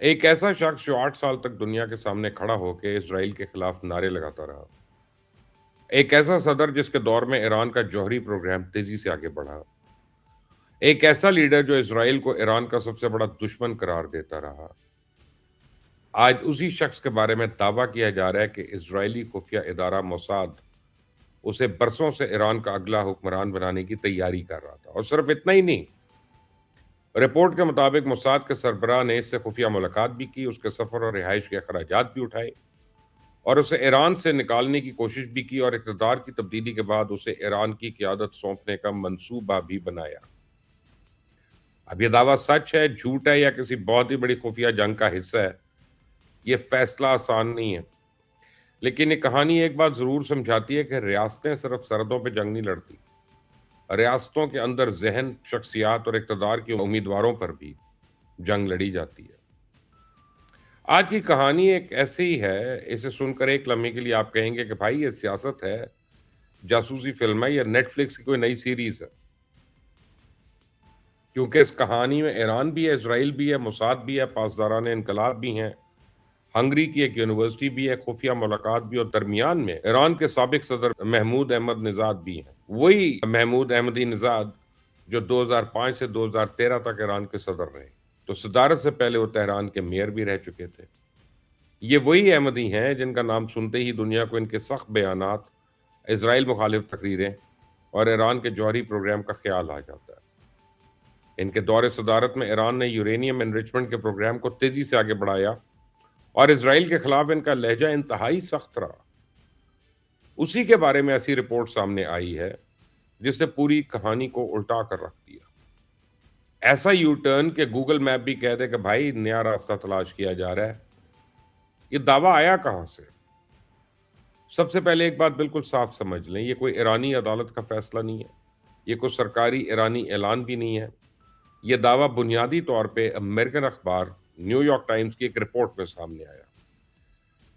ایک ایسا شخص جو 8 سال تک دنیا کے سامنے کھڑا ہو کے اسرائیل کے خلاف نعرے لگاتا رہا، ایک ایسا صدر جس کے دور میں ایران کا جوہری پروگرام تیزی سے آگے بڑھا، ایک ایسا لیڈر جو اسرائیل کو ایران کا سب سے بڑا دشمن قرار دیتا رہا، آج اسی شخص کے بارے میں دعویٰ کیا جا رہا ہے کہ اسرائیلی خفیہ ادارہ موساد اسے برسوں سے ایران کا اگلا حکمران بنانے کی تیاری کر رہا تھا، اور صرف اتنا ہی نہیں، رپورٹ کے مطابق موساد کے سربراہ نے اس سے خفیہ ملاقات بھی کی، اس کے سفر اور رہائش کے اخراجات بھی اٹھائے اور اسے ایران سے نکالنے کی کوشش بھی کی، اور اقتدار کی تبدیلی کے بعد اسے ایران کی قیادت سونپنے کا منصوبہ بھی بنایا۔ اب یہ دعویٰ سچ ہے، جھوٹ ہے، یا کسی بہت ہی بڑی خفیہ جنگ کا حصہ ہے، یہ فیصلہ آسان نہیں ہے، لیکن یہ کہانی ایک بات ضرور سمجھاتی ہے کہ ریاستیں صرف سرحدوں پہ جنگ نہیں لڑتی، ریاستوں کے اندر ذہن، شخصیات اور اقتدار کے امیدواروں پر بھی جنگ لڑی جاتی ہے۔ آج کی کہانی ایک ایسی ہے، اسے سن کر ایک لمحے کے لیے آپ کہیں گے کہ بھائی یہ سیاست ہے، جاسوسی فلم ہے یا نیٹ فلکس کی کوئی نئی سیریز ہے، کیونکہ اس کہانی میں ایران بھی ہے، اسرائیل بھی ہے، موساد بھی ہے، پاسداران انقلاب بھی ہیں، ہنگری کی ایک یونیورسٹی بھی ہے، خفیہ ملاقات بھی، اور درمیان میں ایران کے سابق صدر محمود احمد نژاد بھی ہیں، وہی محمود احمدی نژاد جو 2005 سے 2013 تک ایران کے صدر رہے، تو صدارت سے پہلے وہ تہران کے میئر بھی رہ چکے تھے۔ یہ وہی احمدی ہیں جن کا نام سنتے ہی دنیا کو ان کے سخت بیانات، اسرائیل مخالف تقریریں اور ایران کے جوہری پروگرام کا خیال آ جاتا ہے۔ ان کے دور صدارت میں ایران نے یورینیم انریچمنٹ کے پروگرام کو تیزی سے آگے بڑھایا اور اسرائیل کے خلاف ان کا لہجہ انتہائی سخت رہا۔ اسی کے بارے میں ایسی رپورٹ سامنے آئی ہے جس نے پوری کہانی کو الٹا کر رکھ دیا۔ ایسا یو ٹرن کہ گوگل میپ بھی کہہ دے کہ بھائی نیا راستہ تلاش کیا جا رہا ہے۔ یہ دعویٰ آیا کہاں سے؟ سب سے پہلے ایک بات بالکل صاف سمجھ لیں، یہ کوئی ایرانی عدالت کا فیصلہ نہیں ہے، یہ کوئی سرکاری ایرانی اعلان بھی نہیں ہے، یہ دعویٰ بنیادی طور پہ امریکن اخبار نیو یارک ٹائمز کی ایک رپورٹ میں سامنے آیا،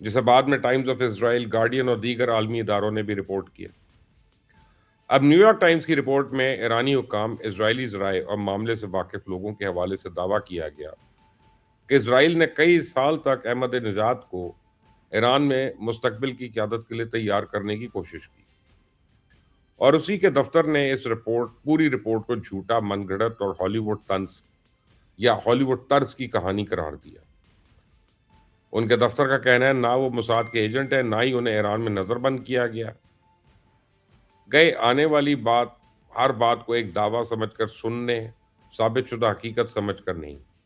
جسے بعد میں ٹائمز آف اسرائیل، گارڈین اور دیگر عالمی اداروں نے بھی رپورٹ کیا۔ اب نیو یارک ٹائمز کی رپورٹ میں ایرانی حکام، اسرائیلی ذرائع اور معاملے سے واقف لوگوں کے حوالے سے دعویٰ کیا گیا کہ اسرائیل نے کئی سال تک احمد نژاد کو ایران میں مستقبل کی قیادت کے لیے تیار کرنے کی کوشش کی، اور اسی کے دفتر نے اس پوری رپورٹ کو جھوٹا، من گھڑت اور ہالی ووڈ طنز یا ہالی ووڈ طرز کی کہانی قرار دیا۔ ان کے دفتر کا کہنا ہے نہ وہ موساد کے ایجنٹ ہیں، نہ ہی انہیں ایران میں نظر بند کیا گیا۔ گئے آنے والی ہر بات کو ایک دعویٰ سمجھ کر سننے، ثابت شدہ حقیقت سمجھ کر نہیں۔